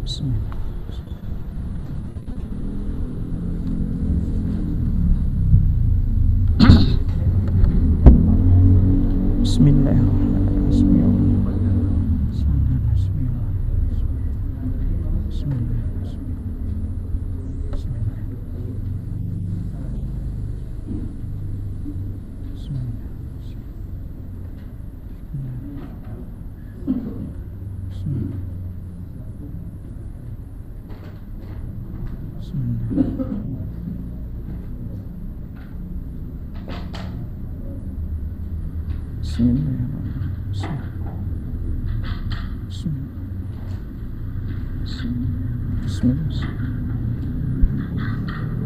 Bismillah.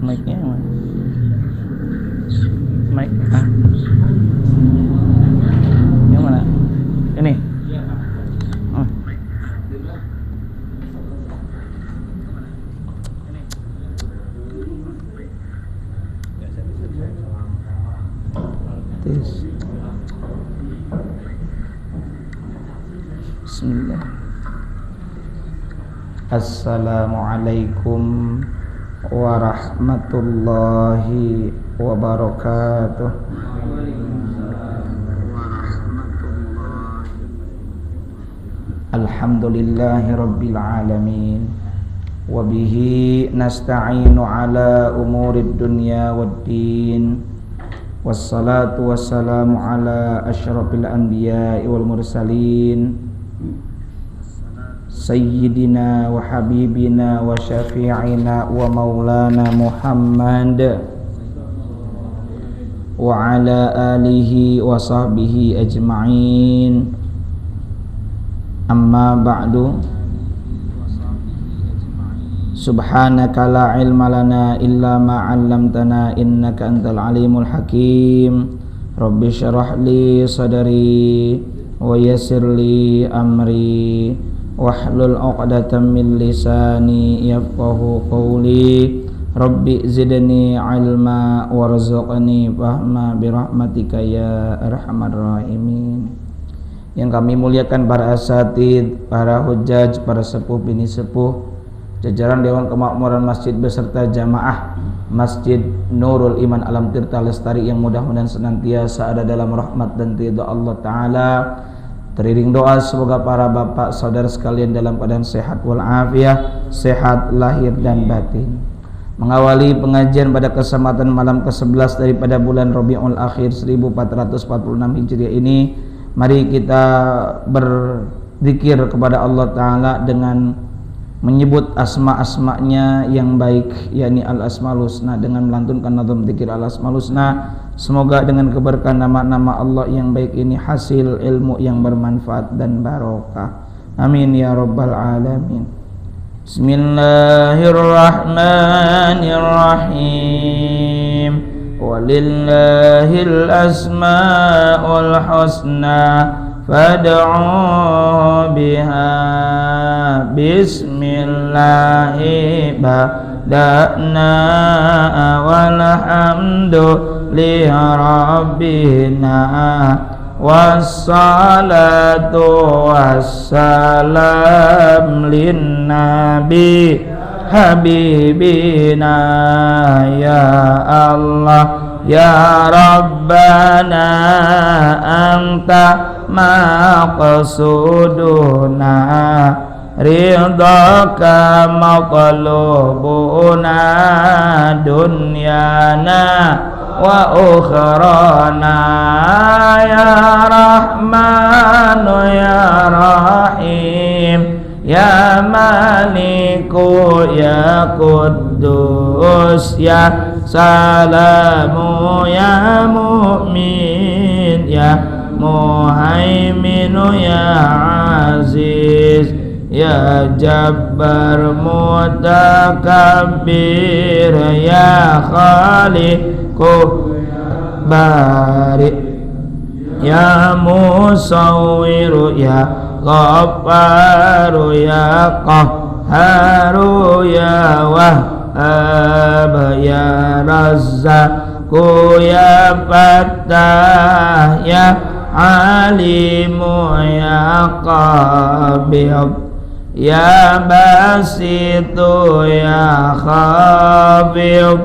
Mic-nya yang mana? Mic yang mana? Ini? Oh. Tes. Bismillah. Assalamualaikum warahmatullahi wabarakatuh. Alhamdulillahi rabbil alamin. Wabihi nasta'inu ala umurid dunya waddin. Wassalatu wassalamu ala asyrafil anbiya'i wal mursalin Sayyidina wa habibina wa syafi'ina wa maulana Muhammad wa ala alihi wa sahbihi ajma'in. Amma ba'du. Subhanaka la ilma lana illa ma 'allamtana innaka antal alimul hakim. Rabbi syrah li sadri wa yassir li amri wahlul 'uqdatam min lisani yafqahu qawli. Rabbi zidni ilma warzuqni fahma birahmatika ya arhamar rahimin. Yang kami muliakan para asatid, para hujjaj, para sepuh bini sepuh, jajaran Dewan Kemakmuran Masjid beserta jamaah Masjid Nurul Iman Alam Tirta Lestari yang mudah-mudahan senantiasa ada dalam rahmat dan ridha Allah Ta'ala. Teriring doa semoga para bapak saudara sekalian dalam keadaan sehat walafiat, sehat lahir dan batin. Mengawali pengajian pada kesempatan malam ke-11 daripada bulan Rabiul Akhir 1446 Hijriah ini, mari kita berzikir kepada Allah Ta'ala dengan menyebut asma-asma'nya yang baik, yakni Al-Asmaul Husna, dengan melantunkan nazam zikir Al-Asmaul Husna. Semoga dengan keberkahan nama-nama Allah yang baik ini hasil ilmu yang bermanfaat dan barokah. Amin ya rabbal alamin. Bismillahirrahmanirrahim. Walillahil asmaul husna fad'u biha. Bismillahi bada'na walhamdu li rabbina wassalatu wassalam lin nabi habibina ya Allah ya Rabbana anta maqsuduna ridhaka maqlubuna dunyana wa ukhrana ya Rahmanu ya Rahim ya Maliku ya Quddus ya Salamu ya Mu'min ya Muhaiminu ya Aziz ya Jabbar Mutakabbir ya Khaliqu Bari ya Musawwiru ya Ghafaru ya Qahharu ya Wahhab ya Razzaqu ya Fattah ya Alimu ya Qabid ya basitu ya khafid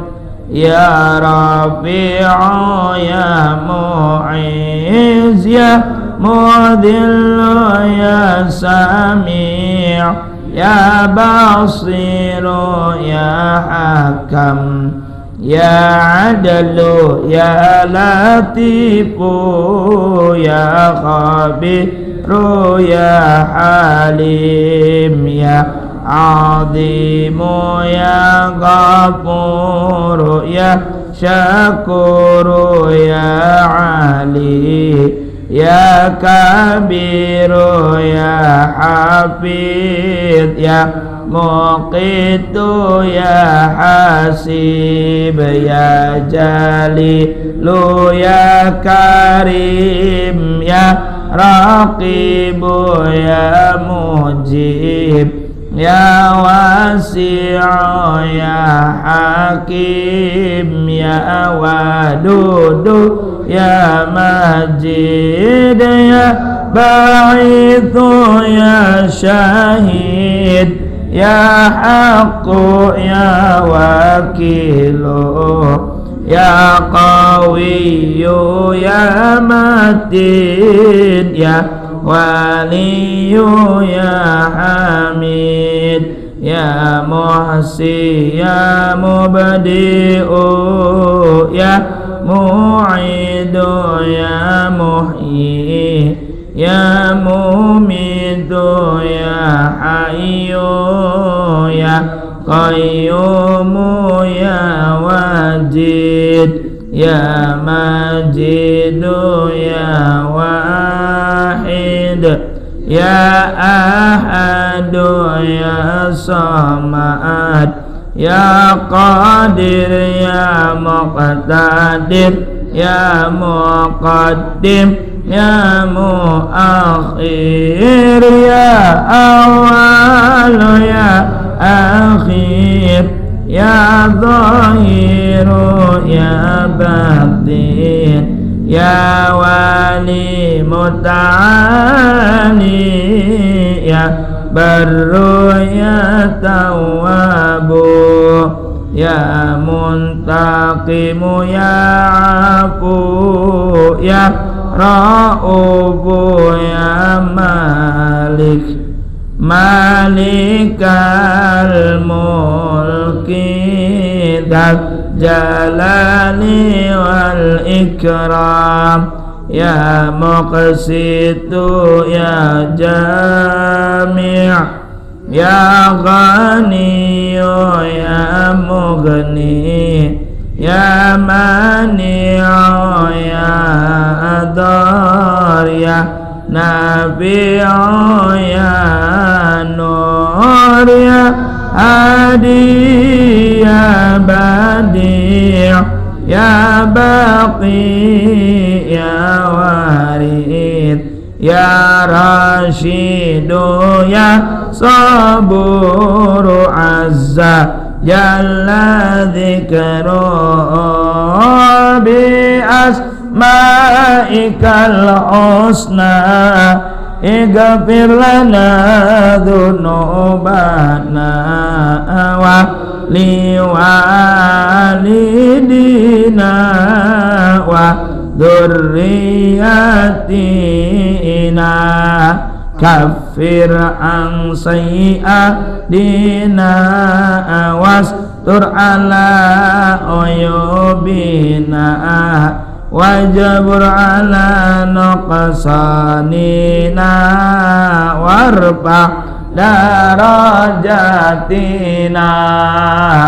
ya rafi'u ya mu'iz ya mudillu ya sami' ya basiru ya hakam ya adalu ya latifu ya khabiru ya halim ya azimu ya ghafuru ya syakuru ya ali ya kabiru ya hafid ya muqitu ya hasib ya jalilu ya karim ya raqibu ya mujib ya wasi'u ya hakim ya wadudu ya majid ya ba'ithu ya syahid ya haqqu ya wakilu ya qawiyyu ya matin ya waliyu ya hamid ya muhsi ya mubdi'u ya mu'idu ya muhyi ya mumitu ya hayyu ya qayyumu ya wajid ya majidu ya wahid ya ahadu ya samad ya qadir ya muqtadir ya muqaddim ya muakhir ya awal ya akhir ya zahiru ya batin ya wali muta'ali ya barru ya tawabu ya muntaqimu ya afu ya ra'ubu ya malik malikal mulki dzal jalali wal ikram ya muqsitu ya jami' ya ghaniyu ya mughni ya mani'u ya adar ya nabi'u ya nur ya hadi ya badi' ya baqi ya warid ya rashidu ya saburu azza jalla dzikru bi asma'ikal husna ighfir lana dzunubana wa liwalidina wa dzurriyyatina kaffir an sayyi'atina wastur ala uyubina wajabur ala nuqsanina warfa darajatina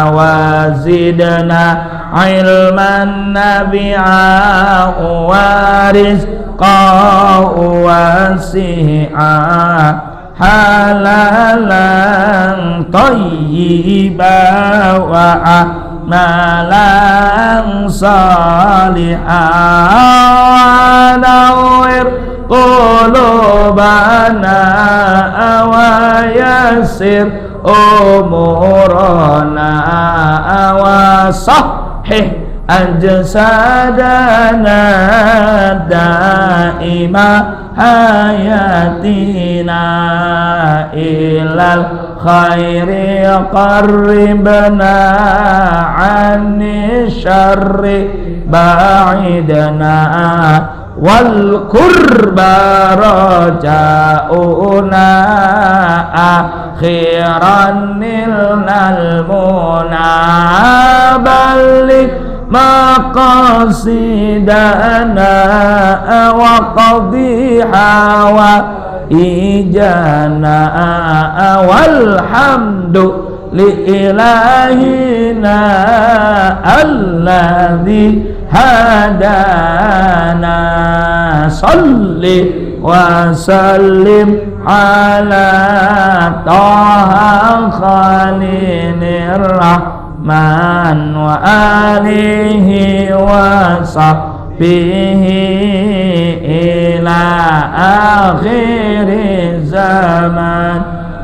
wazidna ilman nabi'a warizqa wasi'a halalan thayyiban wa amalan salihan nawir qulubana wa yassir umurana wa sahih ajsadana daima hayatina ilal khairi qarribna anni syarri ba'idna wal qurba raja'una akhiran nilnal munabalik maqasidana wa qadhi hawa ijana walhamdu li ilahina alladhi hadana salli wa sallim ala taha khalilir rahman wa alihi wa sahbihi ila akhir zaman.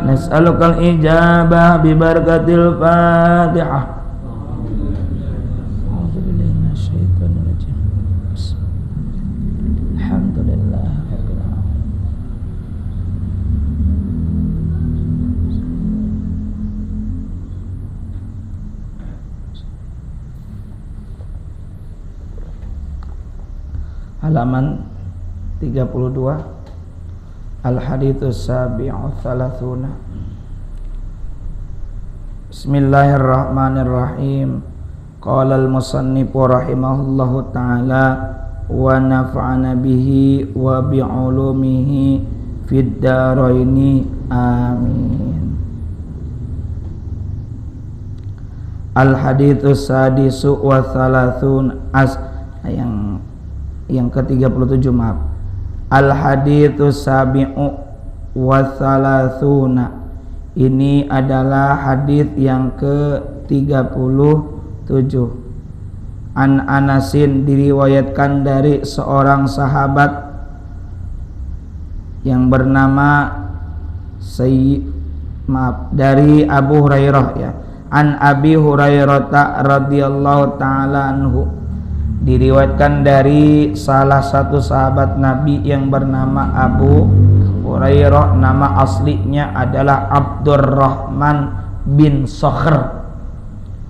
Nas'alukal ijabah bi barakatil Fatihah. Halaman 32 Al-Hadits Sabi'u Thalathuna. Bismillahirrahmanirrahim. Qala al-musannifu rahimahullahu ta'ala wa nafa'ana bihi wa bi'ulumihi fid daraini amin. Al-Hadits Sadisu wa Thalathun yang ke-37 maaf. Al-Hadits Sabi'u wa Thalathuna. Ini adalah hadis yang ke-37. An Anasin, diriwayatkan dari seorang sahabat yang bernama dari Abu Hurairah ya. An Abi Hurairah radhiyallahu ta'ala anhu, diriwayatkan dari salah satu sahabat Nabi yang bernama Abu Hurairah. Nama aslinya adalah Abdurrahman bin Sakhr.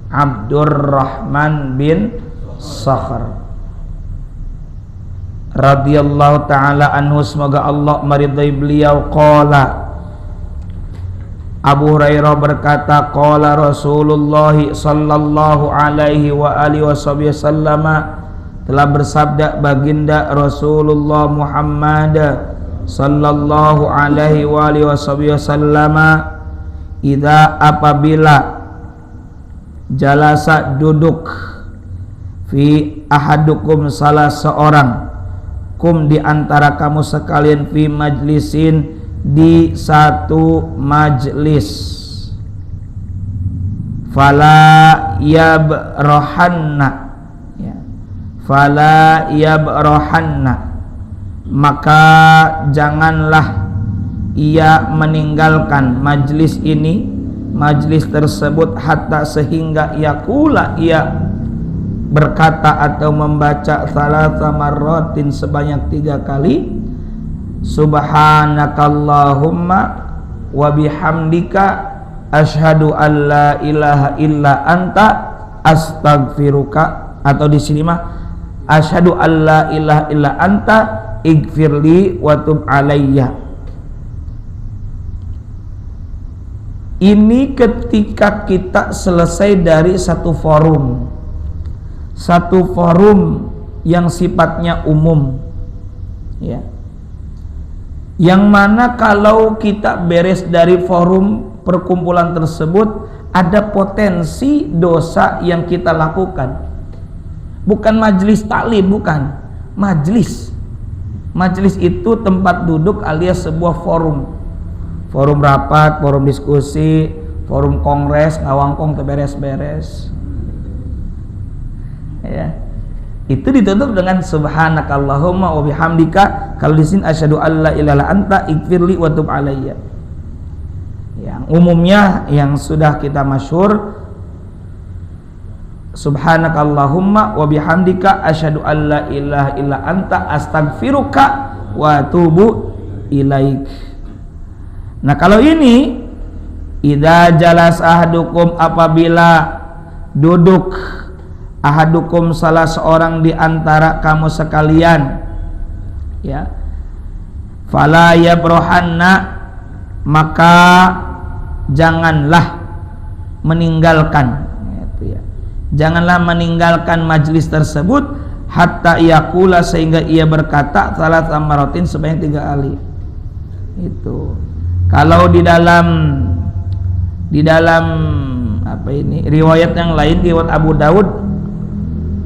Abdurrahman bin Sakhr radhiyallahu ta'ala anhu, semoga Allah meridai beliau. Qala, Abu Hurairah berkata, qala Rasulullah sallallahu alaihi wa alihi wasallam, telah bersabda baginda Rasulullah Muhammad sallallahu alaihi wa alihi wasallam, idza apabila jalasa duduk fi ahadukum salah seorang, kum di antara kamu sekalian, fi majlisin di satu majlis, fala yabrohanna ya, fala yabrohanna, maka janganlah ia meninggalkan majlis ini, majlis tersebut, hatta sehingga yakula ia berkata atau membaca salasa marratin sebanyak 3 kali, subhanakallahumma wa bihamdika asyhadu an la ilaha illa anta astaghfiruka, atau di sini mah asyhadu an la ilaha illa anta ighfirli wa tub alayya. Ini ketika kita selesai dari satu forum yang sifatnya umum ya, yang mana kalau kita beres dari forum perkumpulan tersebut, ada potensi dosa yang kita lakukan. Bukan majlis taklim, bukan. Majlis itu tempat duduk alias sebuah forum. Forum rapat, forum diskusi, forum kongres, ngawangkong terberes-beres. Ya. Itu ditutup dengan subhanakallahumma wa bihamdika. Kalau di sini asyhadu alla ilaha illa anta ighfirli wa tub alayya. Yang umumnya yang sudah kita masyhur, subhanakallahumma wa bihamdika asyhadu alla ilaha illa anta astaghfiruka wa atubu ilaik. Nah, kalau ini idza jalas ahadukum, apabila duduk ahadukum salah seorang di antara kamu sekalian, ya, fala yabrohanna, maka janganlah meninggalkan, gitu ya. Janganlah meninggalkan majlis tersebut hatta yaqula, sehingga ia berkata salat amaratin, sebanyak 3 kali. Itu kalau di dalam apa ini riwayat yang lain, riwayat Abu Daud,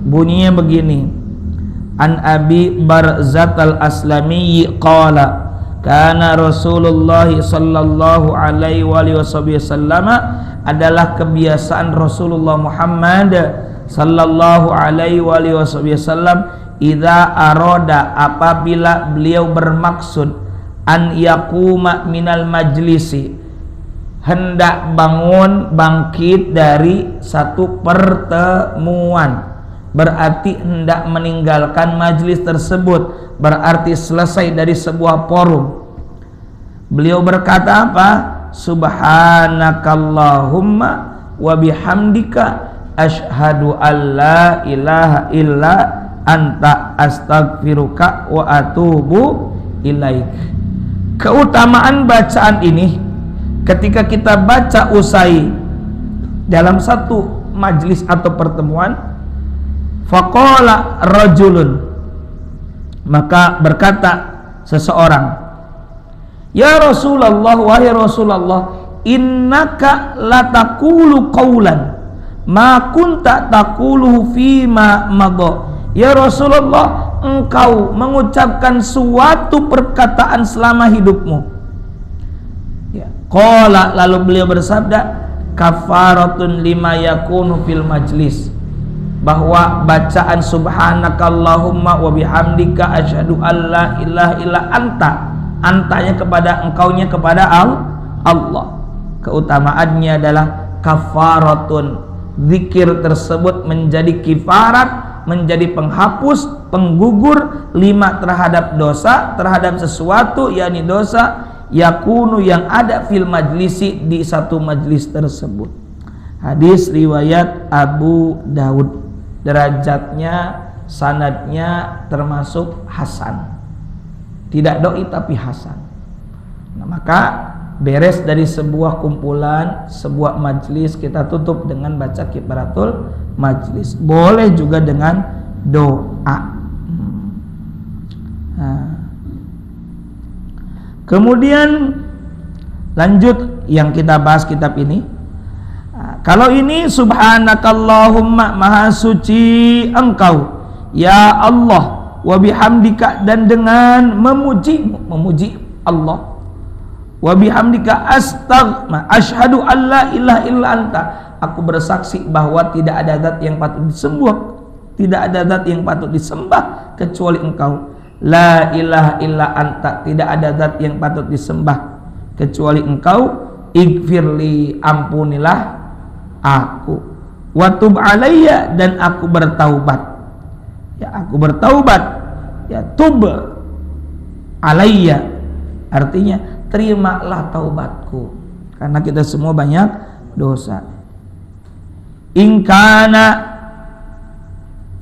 bunyinya begini: An Abi Barzat al-Aslami qala kana Rasulullah sallallahu alaihi wasallam, adalah kebiasaan Rasulullah Muhammad sallallahu alaihi wasallam, idza arada, apabila beliau bermaksud, an yaquma minal majlisi, hendak bangkit dari satu pertemuan, berarti hendak meninggalkan majlis tersebut, berarti selesai dari sebuah forum. Beliau berkata apa? Subhanakallahumma wa bihamdika asyhadu an la ilaha illa anta astaghfiruka wa atubu ilaik. Keutamaan bacaan ini ketika kita baca usai dalam satu majlis atau pertemuan, faqala rajulun, maka berkata seseorang, ya Rasulullah, wahai Rasulullah, innaka lataqulu qawlan ma kunta taquluhu fima madha. Ya Rasulullah, engkau mengucapkan suatu perkataan selama hidupmu. Ya. Qala, lalu beliau bersabda, kafaratun lima yakunu fil majlis, bahwa bacaan subhanakallahumma wa bihamdika asyhadu an la ilaha illa anta, antanya kepada engkaunya kepada Allah, keutamaannya adalah kafaratun, zikir tersebut menjadi kifarat, menjadi penghapus, penggugur, 5 terhadap dosa, terhadap sesuatu yakni dosa yakunu yang ada fil majlisi, di satu majlis tersebut. Hadis riwayat Abu Daud, derajatnya, sanadnya termasuk hasan, tidak doi tapi hasan. Nah, maka beres dari sebuah kumpulan, sebuah majlis, kita tutup dengan baca kifaratul majlis. Boleh juga dengan doa. Nah. Kemudian lanjut yang kita bahas kitab ini. Nah, kalau ini subhanakallahumma, maha suci engkau ya Allah, wa bihamdika, dan dengan memuji Allah, wa bihamdika asyhadu an la ilaha illa anta, aku bersaksi bahwa tidak ada zat yang patut disembah kecuali engkau. La ilaha illa anta, tidak ada zat yang patut disembah kecuali engkau. Ighfirli, ampunilah aku. Wa tub alayya, dan aku bertaubat. Ya, aku bertaubat. Ya, tub alayya artinya terimalah taubatku, karena kita semua banyak dosa. In kana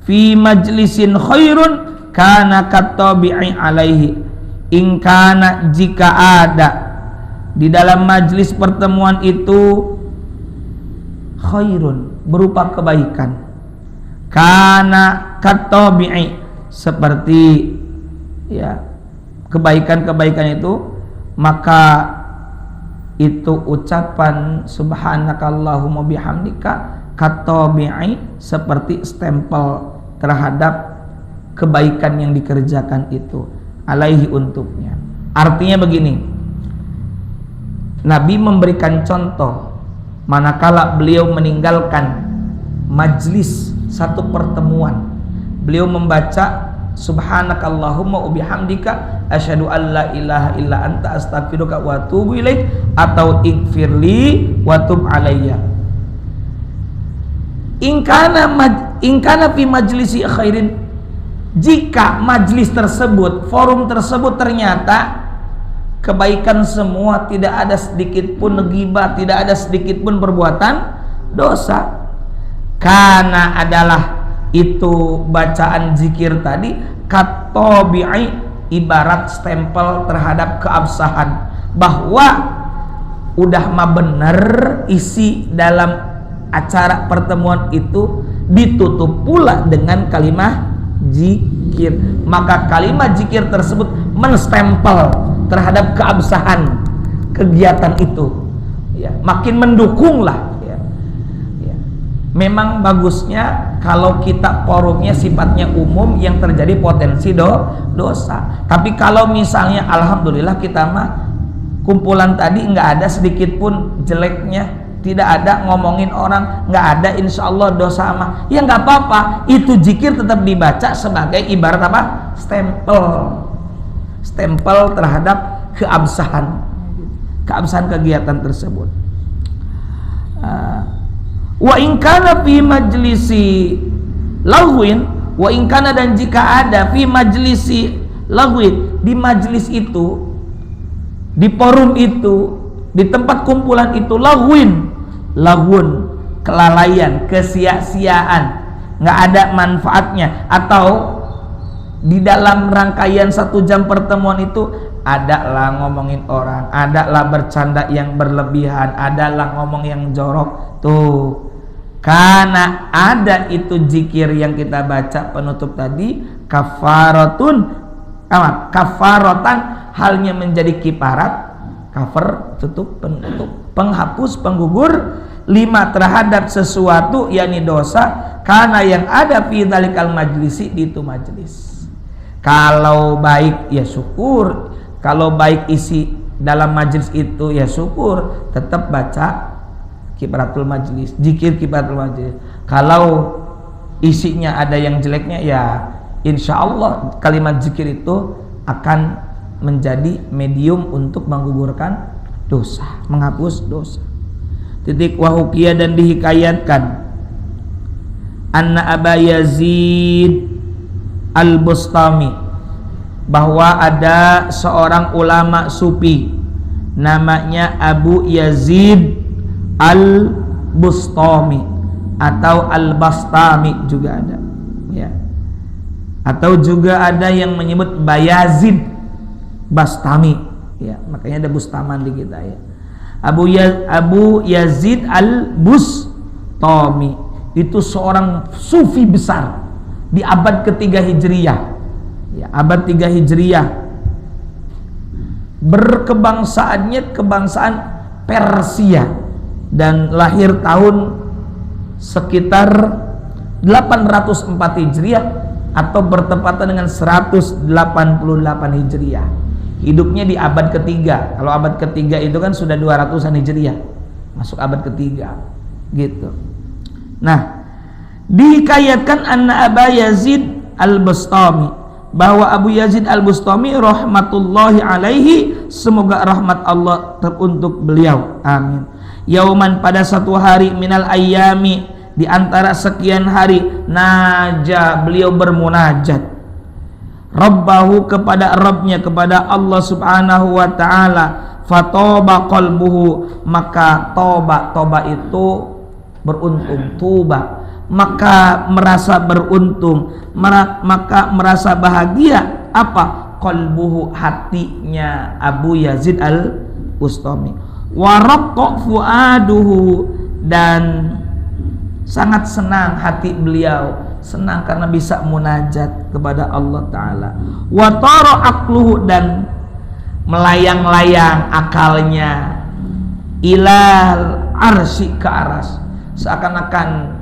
fi majlisin khairun kana katabi'i alaihi. In kana, jika ada di dalam majlis pertemuan itu khairun, berupa kebaikan, kana katabi'i, seperti ya kebaikan-kebaikan itu, maka itu ucapan subhanakallahumma bihamdika katabi'i, seperti stempel terhadap kebaikan yang dikerjakan itu, alaihi, untuknya. Artinya begini, Nabi memberikan contoh manakala beliau meninggalkan majlis satu pertemuan, beliau membaca subhanakallahumma wa bihamdika asyhadu an la ilaha illa anta astaghfiruka wa atubu ilaik, atau ighfirli wa tub alayya. In kana fi majlisi khairin, jika majelis tersebut, forum tersebut ternyata kebaikan semua, tidak ada sedikit pun ghibah, tidak ada sedikit pun perbuatan dosa, karena adalah itu bacaan zikir tadi katabi'i, ibarat stempel terhadap keabsahan, bahwa udah mah bener isi dalam acara pertemuan itu ditutup pula dengan kalimat zikir, maka kalimat zikir tersebut menstempel terhadap keabsahan kegiatan itu, ya, makin mendukung lah, ya. Ya. Memang bagusnya kalau kita forumnya sifatnya umum yang terjadi potensi dosa, tapi kalau misalnya alhamdulillah kita mah kumpulan tadi nggak ada sedikit pun jeleknya, tidak ada ngomongin orang, nggak ada, insya Allah dosa mah ya nggak apa-apa, itu zikir tetap dibaca sebagai ibarat apa, stempel terhadap keabsahan kegiatan tersebut. Wa in kana fi majlisi lahwin, wa in kana, dan jika ada fi majlisi lahwin, di majlis itu, di forum itu, di tempat kumpulan itu, lahwun, kelalaian, kesia-siaan, nggak ada manfaatnya, atau di dalam rangkaian 1 jam pertemuan itu adalah ngomongin orang, adalah bercanda yang berlebihan, adalah ngomong yang jorok, tuh karena ada itu zikir yang kita baca penutup tadi, kafarotan halnya menjadi kiparat, cover, tutup, penutup, penghapus, penggugur, 5 terhadap sesuatu yakni dosa, karena yang ada fi dzalikal majlisi, di itu majlis. Kalau baik ya syukur, kalau baik isi dalam majlis itu ya syukur, tetap baca kifaratul majlis, zikir kifaratul majlis. Kalau isinya ada yang jeleknya, ya insya Allah kalimat zikir itu akan menjadi medium untuk menggugurkan dosa, menghapus dosa. Titik wahukia, dan dihikayatkan anna Aba Yazid Al-Bustami, bahwa ada seorang ulama sufi namanya Abu Yazid Al-Bustami atau Al-Bastami juga ada, ya. Atau juga ada yang menyebut Bayazid Bastami, ya, makanya ada Bustaman di kita, ya. Abu Yazid Al-Bustami itu seorang sufi besar di abad ketiga Hijriyah, ya, abad 3 Hijriyah. Berkebangsaannya kebangsaan Persia, dan lahir tahun sekitar 804 Hijriah atau bertepatan dengan 188 Hijriah. Hidupnya di abad ketiga. Kalau abad ketiga itu kan sudah 200-an Hijriah, masuk abad ketiga, gitu. Nah, dihikayatkan anna Aba Yazid Al-Bustami, bahwa Abu Yazid Al-Bustami rahmatullahi alaihi, semoga rahmat Allah untuk beliau, amin. Yauman, pada satu hari, minal ayyami, di antara sekian hari, naja, beliau bermunajat Rabbahu, kepada Rabbnya, kepada Allah subhanahu wa ta'ala. Fatoba qalbuhu, maka toba itu beruntung, tuba, maka merasa beruntung, maka merasa bahagia, apa? Qalbuhu, hatinya Abu Yazid Al-Bustami. Wa raqqa fuaduhu, dan sangat senang hati beliau, senang karena bisa munajat kepada Allah Ta'ala. Wa tara aqluhu, dan melayang-layang akalnya, ilal arsy, ke aras, seakan-akan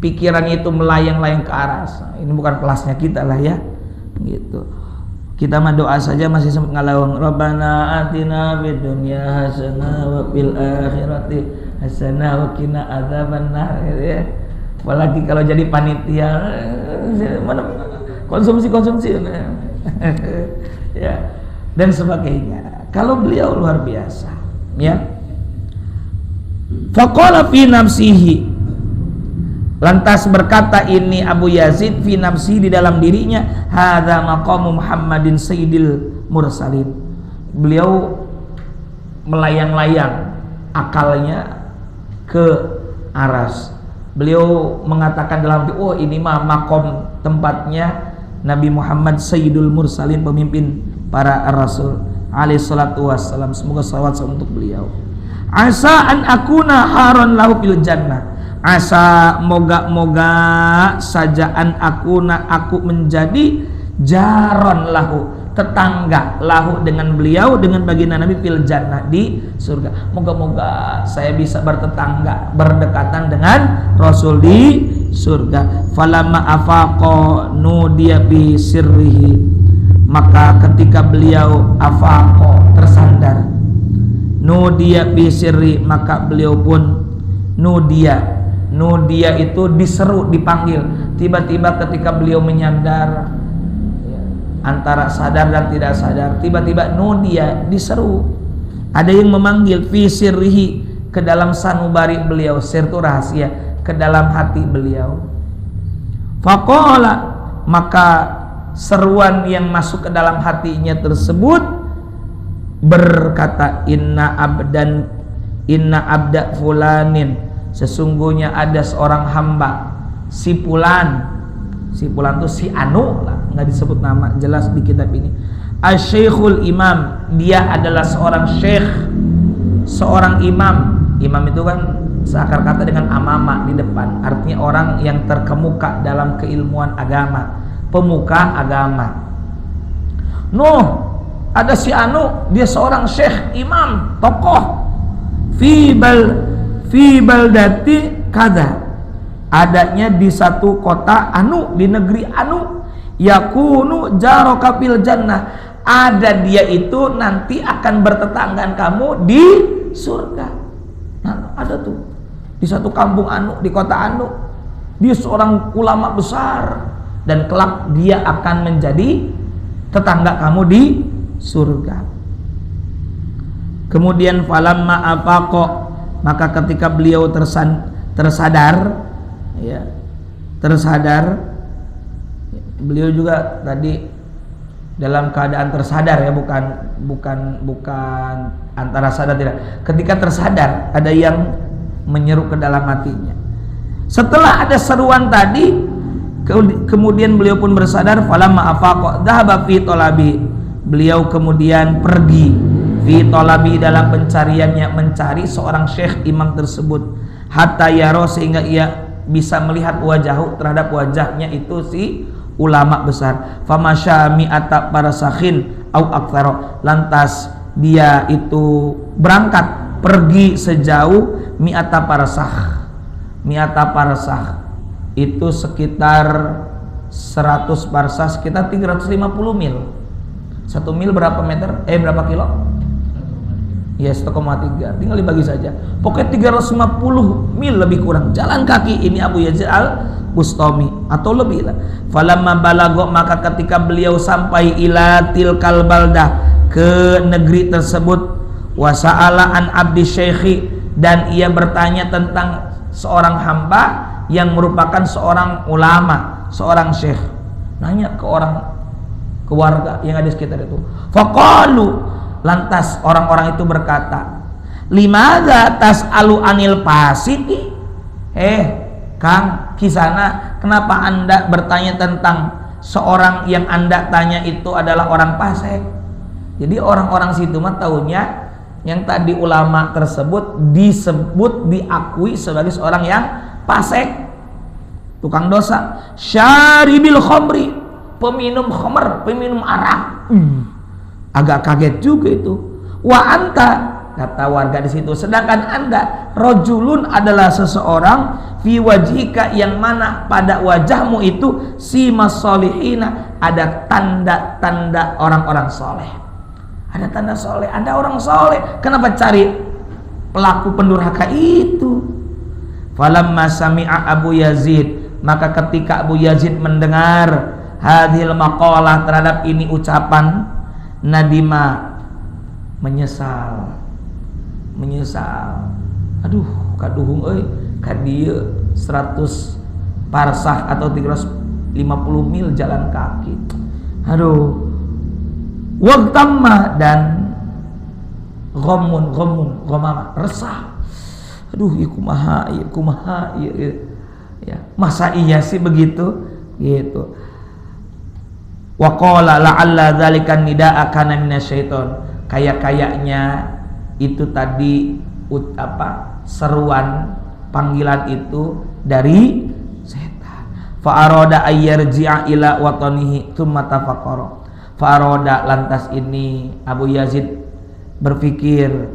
pikirannya itu melayang-layang ke aras. Ini bukan kelasnya kita lah, ya, gitu. Kita mah doa saja masih sempat ngalawang, Rabbana atina fid dunya hasanah wa fil akhirati hasanah wa qina adzabannar, gitu, ya. Apalagi kalau jadi panitia, mana konsumsi ya, dan sebagainya. Kalau beliau luar biasa, ya. Faqala fi nafsihi, Lantas berkata ini Abu Yazid fi nafsi, di dalam dirinya, hadza maqamu Muhammadin sayyidil mursalin. Beliau melayang-layang akalnya ke aras. Beliau mengatakan dalam hati, oh ini mah makom tempatnya Nabi Muhammad sayyidul mursalin, pemimpin para rasul alaihi salatu wassalam. Semoga salawat untuk beliau. Asa an akuna haron lahu fil jannah. Asa moga-moga saja an akuna, aku menjadi jaron lahu, tetangga lahu dengan beliau, dengan baginda Nabi fil jannah, di surga. Moga-moga saya bisa bertetangga, berdekatan dengan Rasul di surga. Falamma afaqa nudiya bi sirrihi, maka ketika beliau afaqa, tersandar, nudiya bi sirri, maka beliau pun nudiya itu diseru, dipanggil. Tiba-tiba ketika beliau menyandar, antara sadar dan tidak sadar, tiba-tiba nudia, diseru. Ada yang memanggil fi sirrihi, ke dalam sanubari beliau. Sir itu rahasia, ke dalam hati beliau. Faqala, maka seruan yang masuk ke dalam hatinya tersebut berkata, inna abda fulanin, sesungguhnya ada seorang hamba si Fulan itu si Anu lah, nggak disebut nama jelas di kitab ini. Asy-Syekhul Imam, dia adalah seorang syekh, seorang imam. Imam itu kan seakar kata dengan amama di depan, artinya orang yang terkemuka dalam keilmuan agama, pemuka agama. Ada si Anu, dia seorang syekh, imam, tokoh. Fi baldati kada, adanya di satu kota Anu, di negeri Anu. Yakunu jaraka fil jannah, ada dia itu nanti akan bertetanggaan kamu di surga. Nah, ada tuh di satu kampung Anu, di kota Anu, dia seorang ulama besar, dan kelak dia akan menjadi tetangga kamu di surga. Kemudian falamma afaqa, maka ketika beliau tersadar, beliau juga tadi dalam keadaan tersadar, ya, bukan antara sadar tidak. Ketika tersadar, ada yang menyeru ke dalam hatinya. Setelah ada seruan tadi, kemudian beliau pun bersadar. Falamma afaqa dhahaba fi talabi, beliau kemudian pergi fi talabi, dalam pencariannya, mencari seorang syekh imam tersebut. Hatta yaro, sehingga ia bisa melihat wajahu, terhadap wajahnya itu si ulama besar. Famasya mi'ata parasakhin au aktsara, lantas dia itu berangkat, pergi sejauh mi'ata parasakh. Mi'ata parasakh itu sekitar 100 parsah, sekitar 350 mil. 1 mil berapa meter? Berapa kilo? Ya 1,3, tinggal dibagi saja. Pokoknya 350 mil lebih kurang jalan kaki ini Abu Yazid al-Bustami, atau lebih lah. Falamma balago, maka ketika beliau sampai ila tilkal baldah, ke negeri tersebut, wasa'ala an abdi syekhi, dan ia bertanya tentang seorang hamba yang merupakan seorang ulama, seorang syekh. Nanya ke orang, ke warga yang ada di sekitar itu. Faqalu, lantas orang-orang itu berkata, limadza tas'alu anil fasiki? Kang Kisana, kenapa anda bertanya tentang seorang yang anda tanya itu adalah orang fasik? Jadi orang-orang situ mah tahunya yang tadi ulama tersebut disebut, diakui sebagai seorang yang fasik, tukang dosa. Syaribil khamri, peminum khamr, peminum arak. Agak kaget juga itu. Wa anta, kata warga di situ, sedangkan anda rojulun adalah seseorang fi wajhika, yang mana pada wajahmu itu simas solihina, ada tanda-tanda orang-orang soleh. Ada tanda soleh, ada orang soleh. Kenapa cari pelaku pendurhaka itu? Falamma sami'a Abu Yazid, maka ketika Abu Yazid mendengar hadhil maqalah, terhadap ini ucapan, nadima, menyesal. Aduh, kaduhung euy, ka dieu 100 parsah atau 350 mil jalan kaki. Aduh. Waqtamma dan ghamama, resah. Aduh, kumaha ya. Masa iya sih begitu? Gitu. Wa qala la'alla dzalika nidaa kana minasyaiton. Kayaknya itu tadi seruan panggilan itu dari setan. Fa arada ayyarji'a ila watanihi tsumma tafakkara. Fa arada, lantas ini Abu Yazid berpikir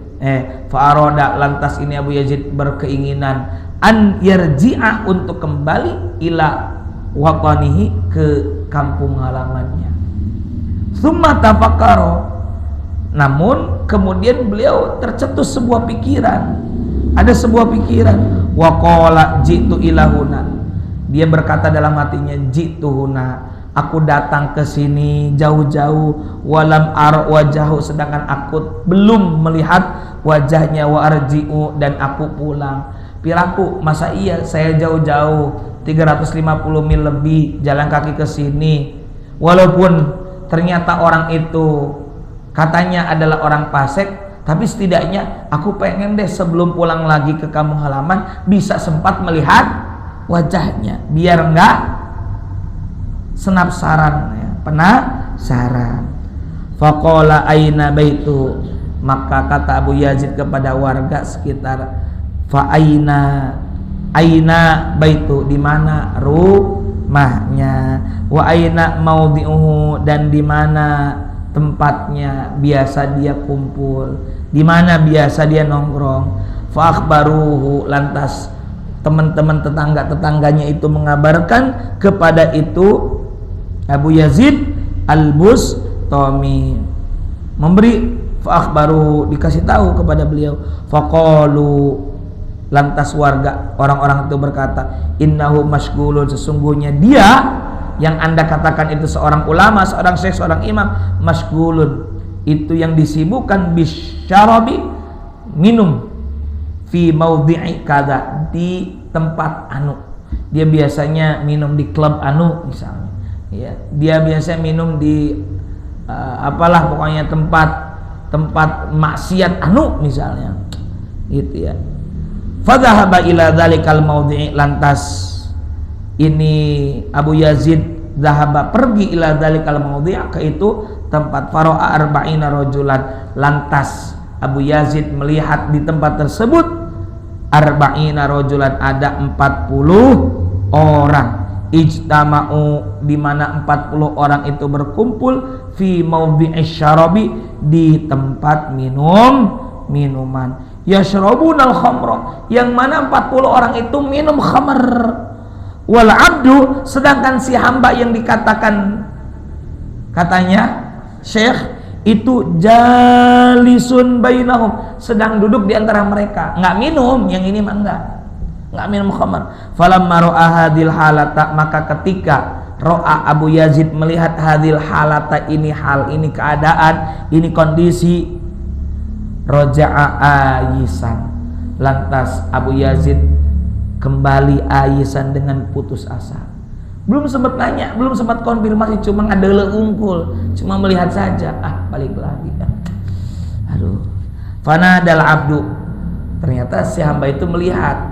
lantas ini Abu Yazid berkeinginan an yarji'a, untuk kembali ila watanihi, ke kampung halamannya. Tsumma tafakkara, namun kemudian beliau tercetus sebuah pikiran. Ada sebuah pikiran. Wa qala jitu ilahuna, dia berkata dalam hatinya, jitu huna, aku datang ke sini jauh-jauh, walam ar wajahu, sedangkan aku belum melihat wajahnya, wa arji'u, dan aku pulang. Piraku, masa iya saya jauh-jauh 350 mil lebih jalan kaki ke sini, walaupun ternyata orang itu katanya adalah orang fasik, tapi setidaknya aku pengen deh sebelum pulang lagi ke kampung halaman bisa sempat melihat wajahnya, biar enggak penasaran ya, penasaran. Faqala aina baitu, maka kata Abu Yazid kepada warga sekitar, fa aina baitu, di mana rumahnya, wa aina maudhi'uhu, dan di mana tempatnya biasa dia kumpul, di mana biasa dia nongkrong. Fa akhbaruhu, lantas teman-teman tetangganya itu mengabarkan kepada itu Abu Yazid Al-Bustami, memberi fa akhbaruhu, dikasih tahu kepada beliau. Faqalu, lantas warga, orang-orang itu berkata, innahu mashghulun, sesungguhnya dia yang Anda katakan itu seorang ulama, seorang syekh, seorang imam, mashghulun, itu yang disibukkan bisyarabi, minum, fi maudhi'i kada, di tempat anu, dia biasanya minum di klub anu misalnya ya, dia biasa minum di apalah pokoknya tempat maksiat anu misalnya gitu ya. Fadhahaba ila dzalikal maudhi'i, lantas ini Abu Yazid zahaba, pergi ila dzalikal maudhi', ke itu tempat. Fara'a arba'ina rajulan, lantas Abu Yazid melihat di tempat tersebut arba'ina rajulan, ada 40 orang. Ijtama'u, di mana 40 orang itu berkumpul, fi maudhi'is syarabi, di tempat minuman. Yashrabunal khamra, yang mana 40 orang itu minum khamr. Wal abdu, sedangkan si hamba yang dikatakan katanya syekh itu jalisun bainahum, sedang duduk di antara mereka, nggak minum, yang ini mah nggak minum khamr. Falamma ra'a hadil halata, maka ketika ra'a Abu Yazid melihat hadil halata, ini hal, ini keadaan, ini kondisi, roja'a ayisan, lantas Abu Yazid kembali ayisan dengan putus asa. Belum sempat nanya, belum sempat konfirmasi, cuma ngadele unggul, cuma melihat saja, balik lagi. Aduh. Fanadal abdu, ternyata si hamba itu melihat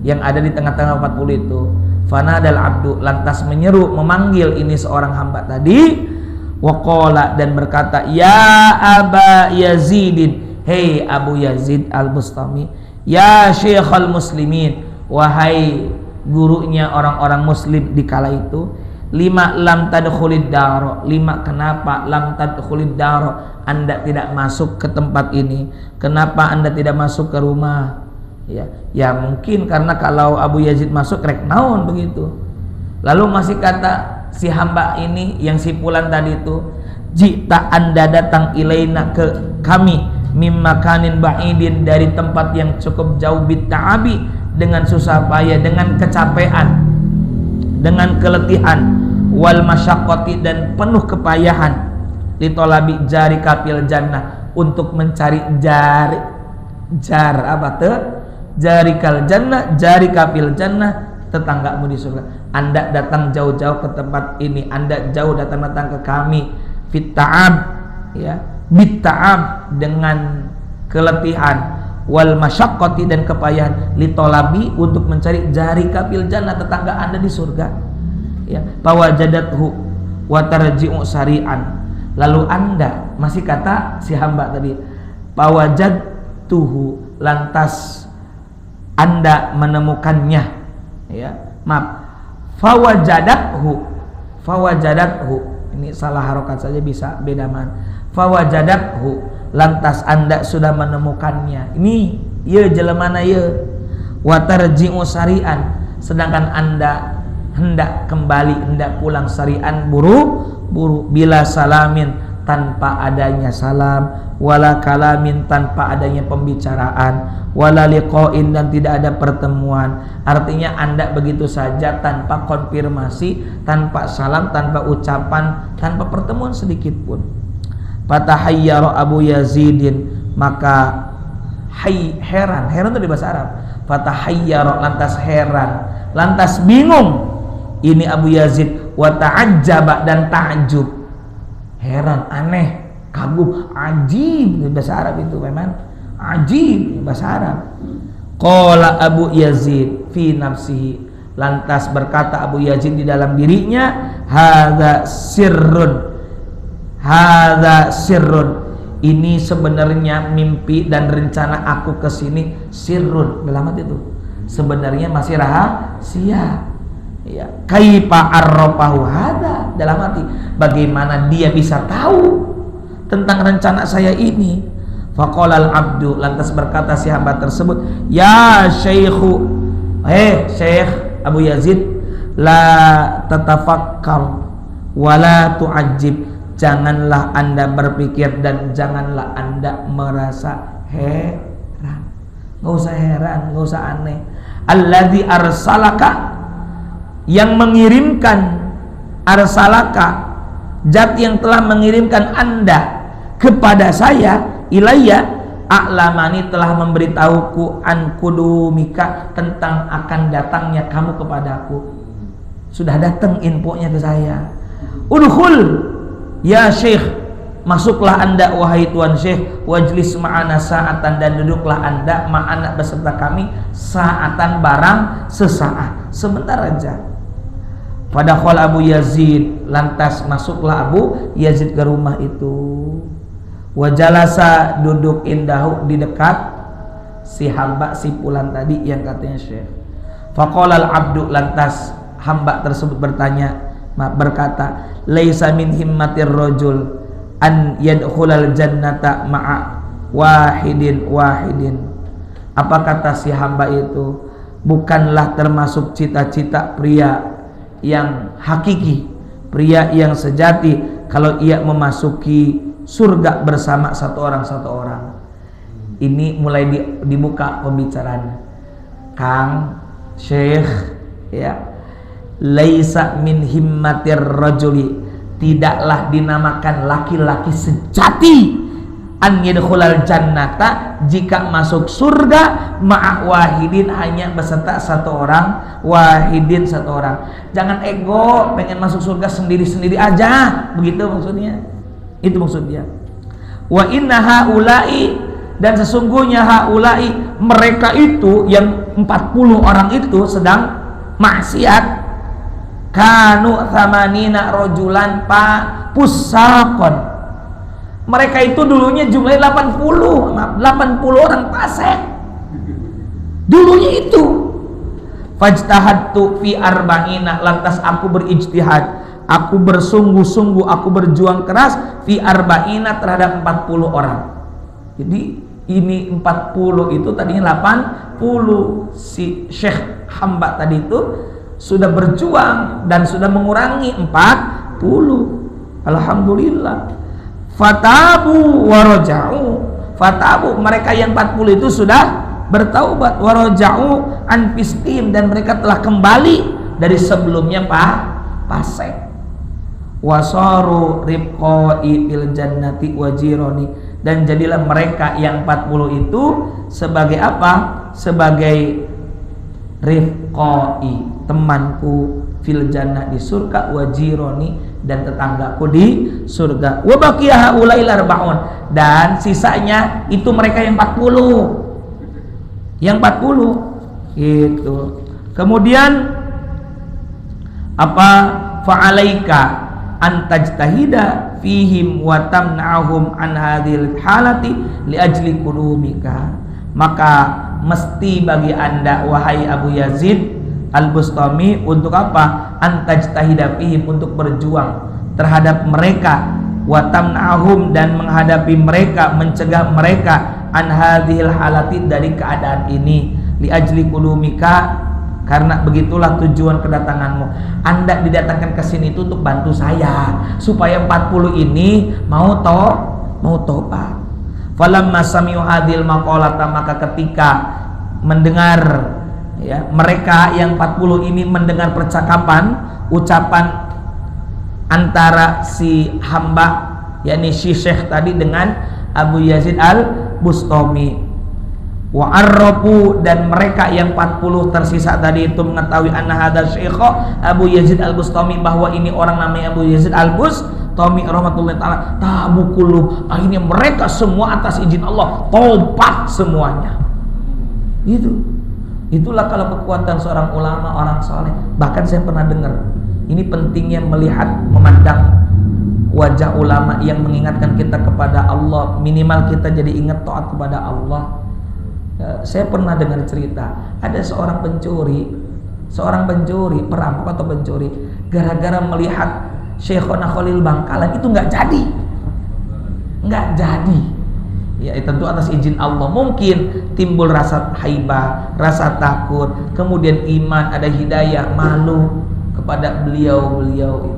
yang ada di tengah-tengah 40 itu. Fanadal abdu, lantas menyeru, memanggil ini seorang hamba tadi. Waqala, dan berkata, ya Aba Yazidin, hei Abu Yazid Al-Bustami, ya Syekhal Muslimin, wahai gurunya orang-orang muslim di kala itu. Lima lam tadkhulid daro, lima, kenapa lam tadkhulid daro, Anda tidak masuk ke tempat ini, kenapa Anda tidak masuk ke rumah? Ya mungkin karena kalau Abu Yazid masuk rek naon begitu. Lalu masih kata si hamba ini yang sipulan tadi itu, jika Anda datang ilaina, ke kami, mimmakanin ba'idin, dari tempat yang cukup jauh, bitta'abi, dengan susah payah, dengan kecapean, dengan keletihan, wal masyaqqati, dan penuh kepayahan, litolabi jari kapil jannah, untuk mencari jari kapil jannah, tetanggamu di surga. Anda datang jauh-jauh ke tempat ini, Anda jauh datang-datang ke kami, fit ta'ab, ya, bit ta'ab, dengan keletihan, wal masyaqqati, dan kepayahan, litolabi, untuk mencari jari kapil jannah, tetangga Anda di surga, ya. Fawajadathu wa tarji'u sari'an, lalu Anda, masih kata si hamba tadi, fawajadtuhu, lantas Anda menemukannya, ya, maaf, fawajadathu, ini salah harokat saja bisa beda man. Fawajadathu, lantas Anda sudah menemukannya. Ini ya jelemana ya. Wa tarji'u sari'an, sedangkan Anda hendak kembali, hendak pulang sari'an, buru-buru, bila salamin, tanpa adanya salam, wala kalamin, tanpa adanya pembicaraan, wala liqa'in, dan tidak ada pertemuan. Artinya Anda begitu saja tanpa konfirmasi, tanpa salam, tanpa ucapan, tanpa pertemuan sedikit pun. Fatahayyara Abu Yazidin, maka heran itu di bahasa Arab. Fatahayyara, lantas heran, lantas bingung ini Abu Yazid, wa ta'ajjaba, dan ta'ajjub, heran, aneh, kagum, ajib, bahasa Arab itu memang ajib, bahasa Arab. Qala Abu Yazid fi nafsihi, lantas berkata Abu Yazid di dalam dirinya, hadza sirrun, ini sebenarnya mimpi dan rencana aku ke sini, sirrun, dalam hati itu sebenarnya masih rahasia, ya. Kaifa arrafahu hadza, dalam hati bagaimana dia bisa tahu tentang rencana saya ini. Faqala al-abdu, lantas berkata si hamba tersebut, ya syaikhu, Syekh Abu Yazid, la tatafakkar wala tu'ajjib, janganlah Anda berpikir dan janganlah Anda merasa heran. Nggak usah heran, nggak usah aneh. Alladzi arsalaka, yang mengirimkan, arsalaka, zat yang telah mengirimkan Anda kepada saya, ilayya, a'lamani, telah memberitahuku, an kudumika, tentang akan datangnya kamu kepadaku. Sudah datang infonya ke saya. Udkhul ya Syekh, masuklah Anda wahai Tuan Syekh, wajlis ma'ana sa'atan, dan duduklah Anda ma'ana beserta kami, sa'atan, barang sesaat, sebentar aja. Padahal Abu Yazid, lantas masuklah Abu Yazid ke rumah itu. Wajalasa, duduk indahu, di dekat si hamba, si pulan tadi yang katanya Syekh. Faqala al-abdu, lantas hamba tersebut berkata, laisa min himmatir rajul an yadkhulal jannata ma'a wahidin. Apa kata si hamba itu? Bukanlah termasuk cita-cita pria yang hakiki, pria yang sejati, kalau ia memasuki surga bersama satu orang. Ini mulai dibuka pembicaraan. Kang Syekh, ya, laisa min himmatir rajuli, tidaklah dinamakan laki-laki sejati, an yadkhulal jannata, jika masuk surga, ma'a wahidin, hanya beserta satu orang, wahidin, satu orang. Jangan ego pengen masuk surga sendiri-sendiri aja, begitu maksudnya. Itu maksudnya. Wa inna haula'i, dan sesungguhnya haula'i, mereka itu yang 40 orang itu sedang maksiat, kanu thamanina rojulan pa pusakon, mereka itu dulunya jumlahnya 80 orang fasik dulunya itu. Fajtahadtu fi arba'ina, lantas aku berijtihad, aku bersungguh-sungguh, aku berjuang keras, fi arba'ina, terhadap 40 orang. Jadi ini 40 itu tadinya 80. Si Syekh hamba tadi itu sudah berjuang dan sudah mengurangi 40. Alhamdulillah. Fatabu waraja'u, fatabu, mereka yang 40 itu sudah bertaubat, waraja'u an fisqim, dan mereka telah kembali dari sebelumnya fasik. Wasaru ribqai fil jannati wajironi, dan jadilah mereka yang 40 itu sebagai apa? Sebagai ribqai, temanku fil jannah di surga, wa jironi dan tetanggaku di surga, wa baqiya haulail arbaun, dan sisanya itu mereka yang 40 gitu. Kemudian apa, fa'alaika an tajtahida fihim wa tamna'hum an hadhil halati li ajli qulumika, maka mesti bagi Anda wahai Abu Yazid Al-Bustami untuk apa? Antajtahida fihim, untuk berjuang terhadap mereka, wa tamna'hum dan menghadapi mereka, mencegah mereka, an hadhil halati dari keadaan ini, li ajli qulumika, karena begitulah tujuan kedatanganmu. Anda didatangkan ke sini itu untuk bantu saya supaya 40 ini mau tobat. Falamma sami'u hadhil maqalata, maka ketika mendengar, ya, mereka yang 40 ini mendengar percakapan, ucapan antara si hamba, yakni si syekh tadi dengan Abu Yazid Al-Bustami, wa arrafu, dan mereka yang 40 tersisa tadi itu mengetahui anna hadzal syekh Abu Yazid Al-Bustami, bahwa ini orang namanya Abu Yazid Al-Bustami rahmatullahi taala tabukulu, akhirnya mereka semua atas izin Allah tobat semuanya. Itulah kalau kekuatan seorang ulama, orang soleh. Bahkan saya pernah dengar, ini pentingnya melihat, memandang wajah ulama yang mengingatkan kita kepada Allah, minimal kita jadi ingat taat kepada Allah. Saya pernah dengar cerita, ada seorang pencuri, perampok atau pencuri, gara-gara melihat Syekhona Khalil Bangkalan itu nggak jadi. Ya, tentu atas izin Allah. Mungkin timbul rasa haibah, rasa takut, kemudian iman, ada hidayah, malu kepada beliau itu.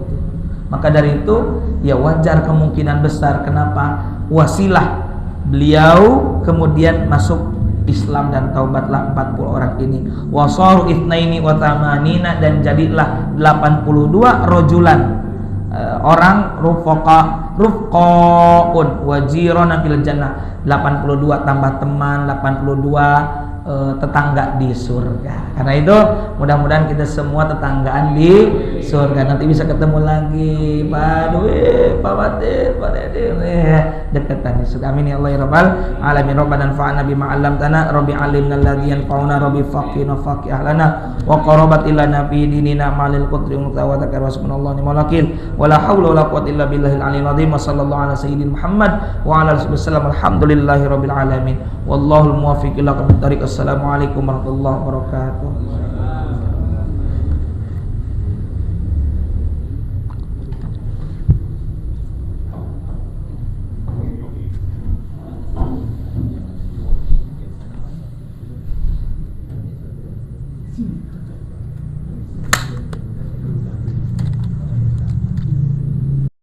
Maka dari itu, ya wajar kemungkinan besar kenapa wasilah beliau kemudian masuk Islam dan taubatlah 40 orang ini. Wasaru itsnaini wa tamanina, dan jadilah 82 rojulan, orang rufqaun wajirona fil jannah, 82 tambah teman, 82 tetangga di surga. Karena itu mudah-mudahan kita semua tetanggaan di surga. Nanti bisa ketemu lagi Pak Dwi, Pak Batin, Pak Dedir, deketan di surga. Amin ya Allah ya rabbal alamin. Rabbana anfa'na bima 'allamtana, rabbi 'allimna alladhi yanfa'una, rabbi faqihna faqih ahlana wa qarabat ilana fi dinina ma'al qudri wa takar wa subhanallahi wa lakil wa la haula wa la quwwata illa billahil aliyyil azim. Sallallahu ala sayyidina Muhammad wa ala alihi wasallam. Alhamdulillahi rabbil alamin. Wallahul muwaffiq ila aqwamit thariq. Assalamualaikum warahmatullahi wabarakatuh. Sim.